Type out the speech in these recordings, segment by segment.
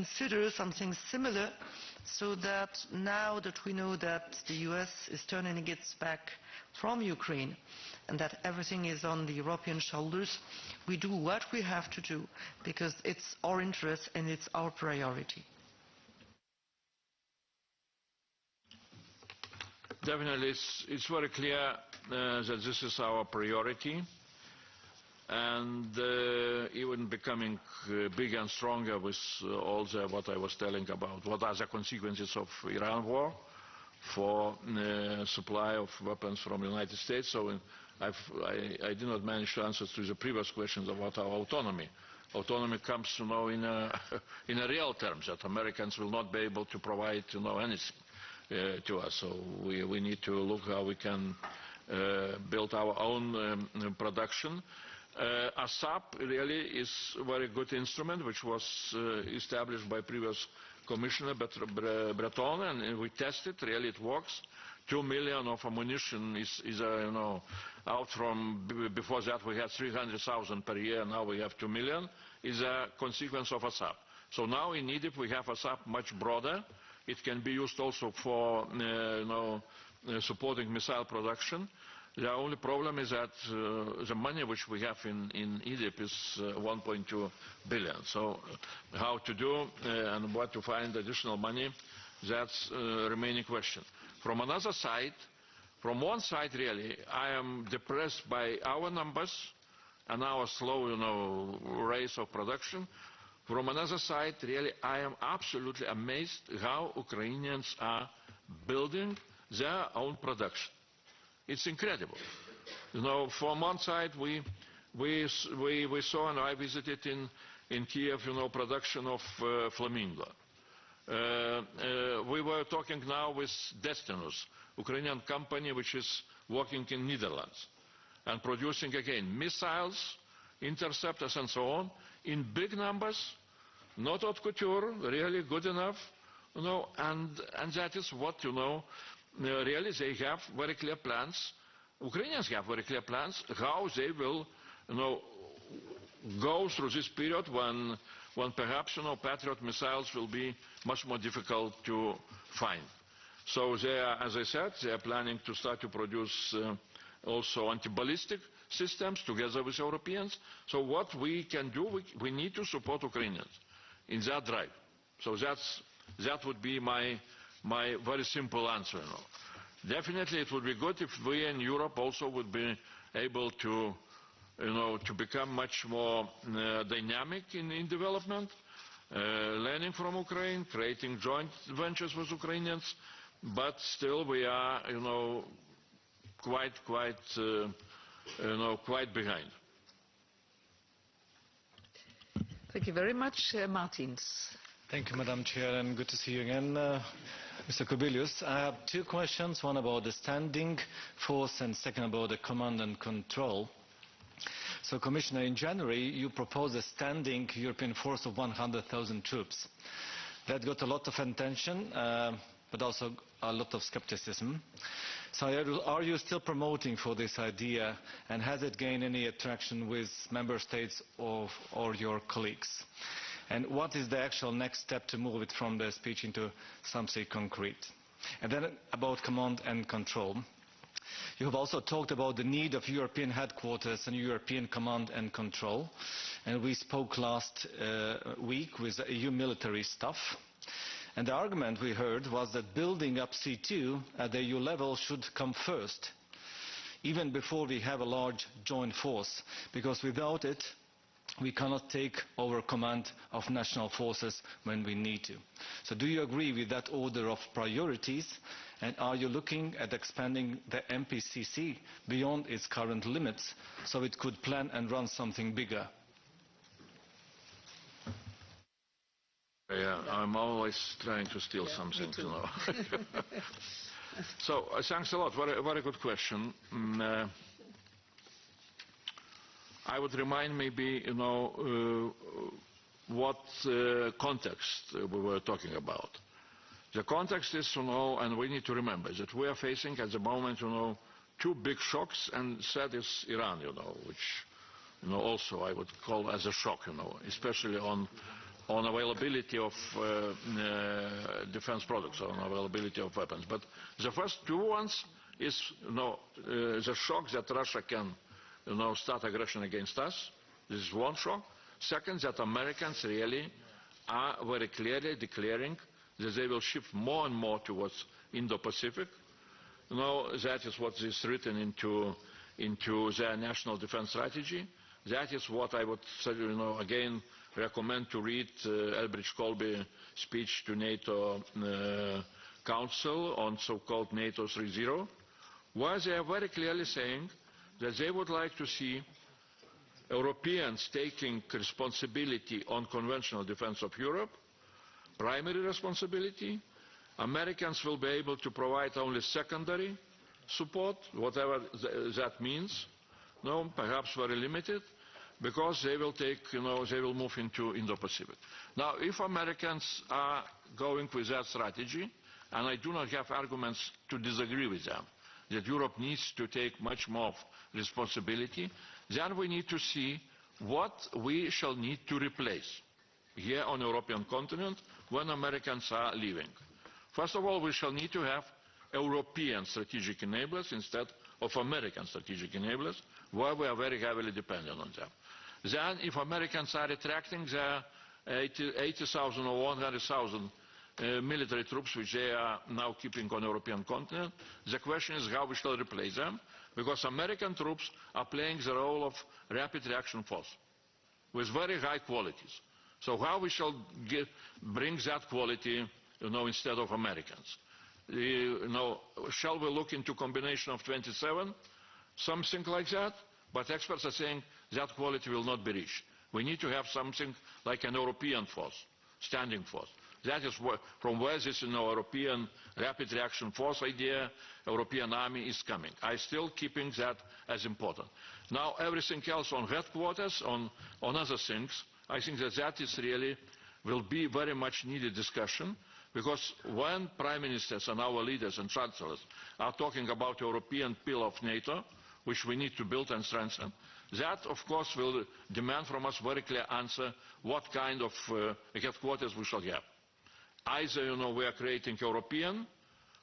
consider something similar, so that now that we know that the US is turning its back from Ukraine and that everything is on the European shoulders, we do what we have to do because it's our interest and it's our priority. Definitely, it's very clear that this is our priority, and even becoming bigger and stronger with all the what I was telling about what are the consequences of Iran war for supply of weapons from the United States. So I did not manage to answer to the previous questions about our autonomy. Autonomy comes, in a real terms, that Americans will not be able to provide, anything to us. So we need to look how we can build our own production. ASAP really is a very good instrument, which was established by previous Commissioner Breton, and we tested. Really, it works. 2 million of ammunition is out from before that we had 300,000 per year. Now we have 2 million. Is a consequence of ASAP. So now in Egypt we have ASAP much broader. It can be used also for supporting missile production. The only problem is that the money which we have in Egypt is 1.2 billion. So how to do and what to find additional money, that's a remaining question. From another side, from one side really, I am depressed by our numbers and our slow, rate of production. From another side, really, I am absolutely amazed how Ukrainians are building their own production. It's incredible. From one side, we saw, and I visited in Kiev, production of Flamingo. We were talking now with Destinus, Ukrainian company which is working in Netherlands and producing again missiles, interceptors, and so on in big numbers, not haute couture, really good enough, and that is what really they have very clear plans. Ukrainians have very clear plans how they will, go through this period when perhaps, Patriot missiles will be much more difficult to find. So they are, as I said, they are planning to start to produce also anti-ballistic systems together with Europeans. So what we can do, we need to support Ukrainians in that drive. So that would be my very simple answer. Definitely it would be good if we in Europe also would be able to, to become much more dynamic in development, learning from Ukraine, creating joint ventures with Ukrainians, but still we are, quite behind. Thank you very much, Martins. Thank you, Madam Chair, and good to see you again, Mr. Kubilius. I have two questions, one about the standing force and second about the command and control. So, Commissioner, in January you proposed a standing European force of 100,000 troops. That got a lot of attention, but also a lot of skepticism. So are you still promoting for this idea, and has it gained any attraction with member states or your colleagues? And what is the actual next step to move it from the speech into something concrete? And then about command and control. You have also talked about the need of European headquarters and European command and control. And we spoke last week with EU military staff. And the argument we heard was that building up C2 at the EU level should come first, even before we have a large joint force, because without it, we cannot take over command of national forces when we need to. So do you agree with that order of priorities, and are you looking at expanding the MPCC beyond its current limits so it could plan and run something bigger? Yeah, I'm always trying to steal something, So, thanks a lot. Very good question. I would remind maybe, what context we were talking about. The context is, and we need to remember that we are facing at the moment, two big shocks, and that is Iran, which, also I would call as a shock, especially on on availability of defense products, on availability of weapons. But the first two ones is the shock that Russia can start aggression against us. This is one shock. Second, that Americans really are very clearly declaring that they will shift more and more towards Indo-Pacific. That is what is written into their national defense strategy. That is what I would again recommend to read Elbridge Colby's speech to NATO Council on so-called NATO 3.0, where they are very clearly saying that they would like to see Europeans taking responsibility on conventional defense of Europe, primary responsibility. Americans will be able to provide only secondary support, whatever that means, perhaps very limited, because they will they will move into Indo-Pacific. Now, if Americans are going with that strategy, and I do not have arguments to disagree with them, that Europe needs to take much more responsibility, then we need to see what we shall need to replace here on the European continent when Americans are leaving. First of all, we shall need to have European strategic enablers instead of American strategic enablers, where we are very heavily dependent on them. Then, if Americans are retracting their 80,000 or 100,000 military troops which they are now keeping on the European continent, the question is how we shall replace them, because American troops are playing the role of rapid reaction force with very high qualities. So how we shall bring that quality instead of Americans? Shall we look into combination of 27? Something like that? But experts are saying that quality will not be reached. We need to have something like an European force, standing force. That is from where this European rapid reaction force idea, European army is coming. I still keeping that as important. Now everything else on headquarters, on other things, I think that is really will be very much needed discussion, because when prime ministers and our leaders and chancellors are talking about European pillar of NATO, which we need to build and strengthen, that of course will demand from us very clear answer what kind of headquarters we shall have. Either we are creating European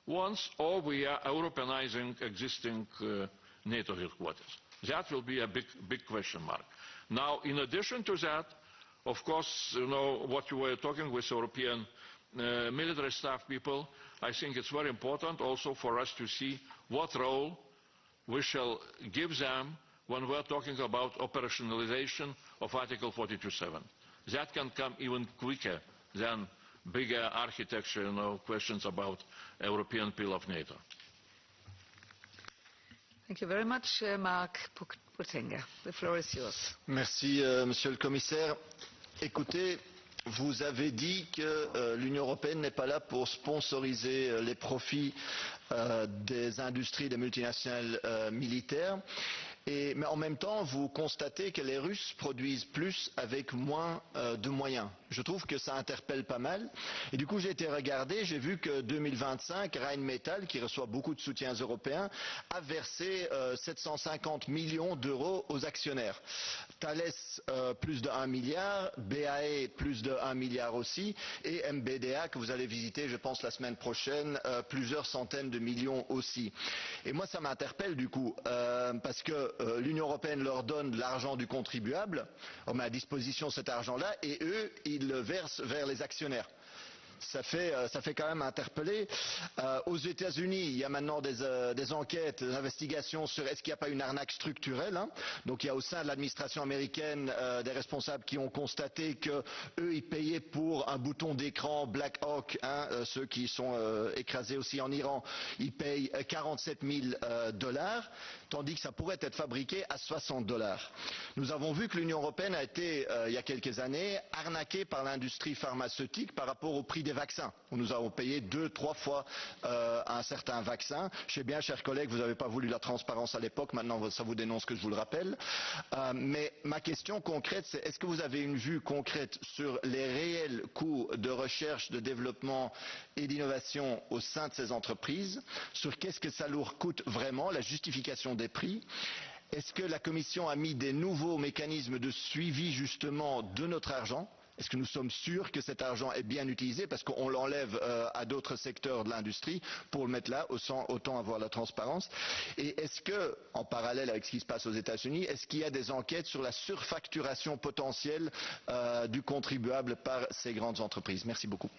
ones, or we are Europeanizing existing NATO headquarters. That will be a big question mark. Now, in addition to that, of course, what you were talking with European military staff people, I think it's very important also for us to see what role we shall give them when we're talking about operationalization of Article 42.7. That can come even quicker than bigger architecture, questions about European pillar of NATO. Thank you very much, Mark Putenga. The floor is yours. Merci, Monsieur le Commissaire. Écoutez, vous avez dit que l'Union européenne n'est pas là pour sponsoriser les profits des industries des multinationales militaires. Mais en même temps, vous constatez que les Russes produisent plus avec moins de moyens. Je trouve que ça interpelle pas mal. Et du coup, j'ai été regarder, j'ai vu que 2025, Rheinmetall, qui reçoit beaucoup de soutiens européens, a versé 750 millions d'euros aux actionnaires. Thales, plus de 1 milliard, BAE, plus de 1 milliard aussi, et MBDA, que vous allez visiter, je pense, la semaine prochaine, plusieurs centaines de millions aussi. Et moi, ça m'interpelle du coup, parce que l'Union européenne leur donne de l'argent du contribuable, on met à disposition cet argent-là, et eux, ils le versent vers les actionnaires. Ça fait quand même interpeller. Aux États-Unis, il y a maintenant des enquêtes, des investigations sur est-ce qu'il n'y a pas une arnaque structurelle. Donc il y a au sein de l'administration américaine des responsables qui ont constaté que eux, ils payaient pour un bouton d'écran Black Hawk, ceux qui sont écrasés aussi en Iran, ils payent 47 000 $, tandis que ça pourrait être fabriqué à 60 $. Nous avons vu que l'Union européenne a été, il y a quelques années, arnaquée par l'industrie pharmaceutique par rapport au prix des vaccins, où nous avons payé 2-3 fois un certain vaccin. Je sais bien, chers collègues, vous n'avez pas voulu la transparence à l'époque, maintenant ça vous dénonce que je vous le rappelle. Mais ma question concrète, c'est est-ce que vous avez une vue concrète sur les réels coûts de recherche, de développement et d'innovation au sein de ces entreprises, sur qu'est-ce que ça leur coûte vraiment, la justification des prix? Est-ce que la Commission a mis des nouveaux mécanismes de suivi justement de notre argent? est-ce que nous sommes sûrs que cet argent est bien utilisé parce qu'on l'enlève à d'autres secteurs de l'industrie pour le mettre là, autant avoir la transparence. Et est-ce que, en parallèle avec ce qui se passe aux États-Unis, est-ce qu'il y a des enquêtes sur la surfacturation potentielle du contribuable par ces grandes entreprises? Merci beaucoup.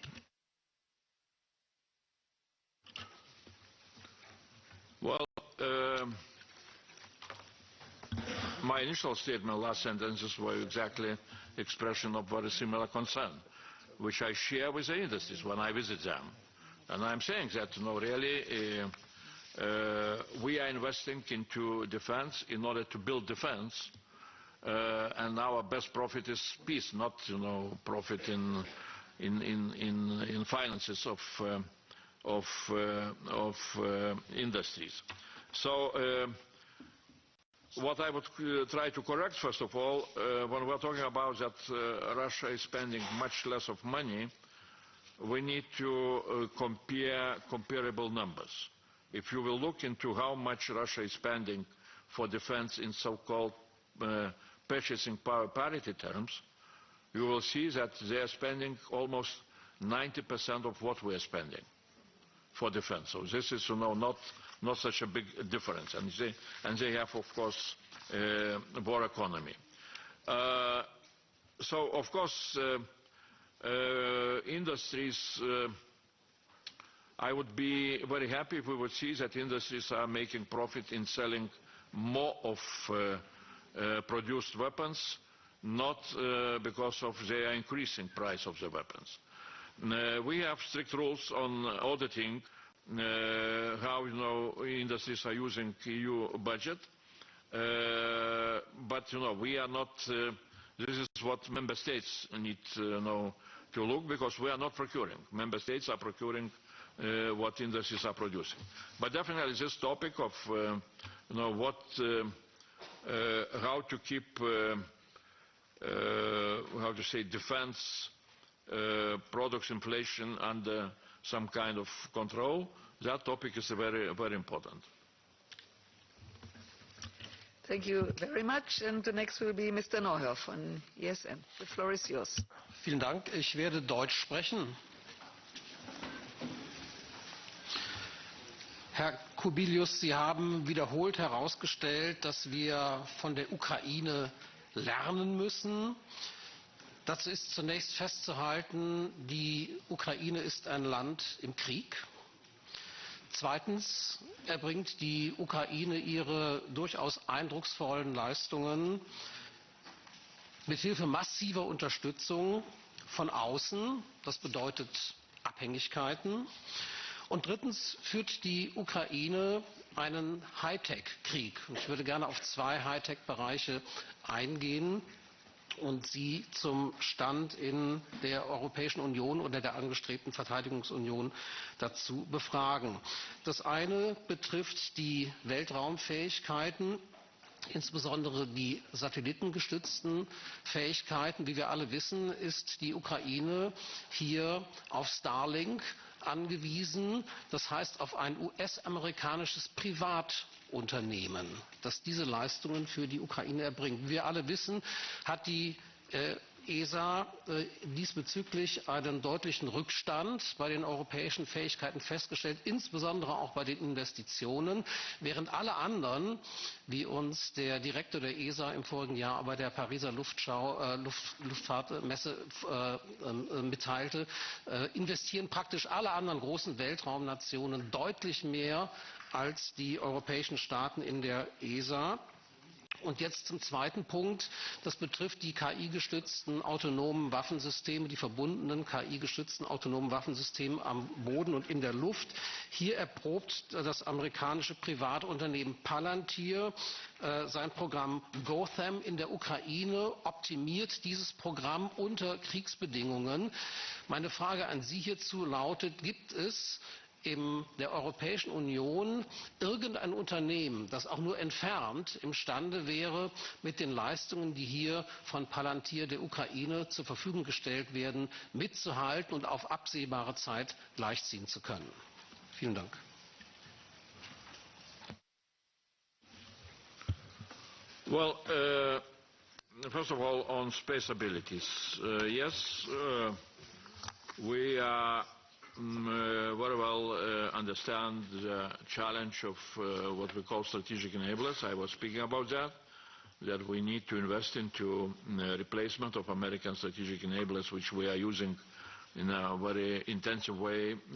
Well, my initial statement, last sentences, were exactly expression of very similar concern, which I share with the industries when I visit them. And I'm saying that, really, we are investing into defense in order to build defense, and our best profit is peace, not, profit in finances of industries. So what I would try to correct, first of all, when we're talking about that Russia is spending much less of money, we need to compare comparable numbers. If you will look into how much Russia is spending for defense in so-called purchasing power parity terms, you will see that they are spending almost 90% of what we are spending for defense. So this is, not such a big difference. And they have, of course, war economy. So, of course, industries, I would be very happy if we would see that industries are making profit in selling more of produced weapons, not because of their increasing price of the weapons. We have strict rules on auditing how industries are using EU budget, but we are not. This is what member states need to look, because we are not procuring. Member states are procuring what industries are producing. But definitely this topic of how to keep how to say defense products inflation under some kind of control, that topic is very, very important. Thank you very much. And the next will be Mr. Neuhoff von ESM. The floor is yours. Vielen Dank. Ich werde Deutsch sprechen. Herr Kubilius, Sie haben wiederholt herausgestellt, dass wir von der Ukraine lernen müssen. Dazu ist zunächst festzuhalten, die Ukraine ist ein Land im Krieg. Zweitens erbringt die Ukraine ihre durchaus eindrucksvollen Leistungen mit Hilfe massiver Unterstützung von außen. Das bedeutet Abhängigkeiten. Und drittens führt die Ukraine einen Hightech-Krieg. Ich würde gerne auf zwei Hightech-Bereiche eingehen und Sie zum Stand in der Europäischen Union oder der angestrebten Verteidigungsunion dazu befragen. Das eine betrifft die Weltraumfähigkeiten, insbesondere die satellitengestützten Fähigkeiten. Wie wir alle wissen, ist die Ukraine hier auf Starlink angewiesen, das heißt auf ein US-amerikanisches Privatunternehmen, das diese Leistungen für die Ukraine erbringt. Wie wir alle wissen, hat die ESA diesbezüglich einen deutlichen Rückstand bei den europäischen Fähigkeiten festgestellt, insbesondere auch bei den Investitionen, während alle anderen, wie uns der Direktor der ESA im vorigen Jahr bei der Pariser Luftfahrtmesse mitteilte, investieren praktisch alle anderen großen Weltraumnationen deutlich mehr als die europäischen Staaten in der ESA. Und jetzt zum zweiten Punkt. Das betrifft die KI-gestützten autonomen Waffensysteme, die verbundenen KI-gestützten autonomen Waffensysteme am Boden und in der Luft. Hier erprobt das amerikanische Privatunternehmen Palantir sein Programm Gotham in der Ukraine, optimiert dieses Programm unter Kriegsbedingungen. Meine Frage an Sie hierzu lautet, gibt es in der Europäischen Union irgendein Unternehmen, das auch nur entfernt imstande wäre, mit den Leistungen, die hier von Palantir der Ukraine zur Verfügung gestellt werden, mitzuhalten und auf absehbare Zeit gleichziehen zu können? Vielen Dank. Well, First of all, on space abilities. Yes, we very well understand the challenge of what we call strategic enablers. I was speaking about that we need to invest into replacement of American strategic enablers, which we are using in a very intensive way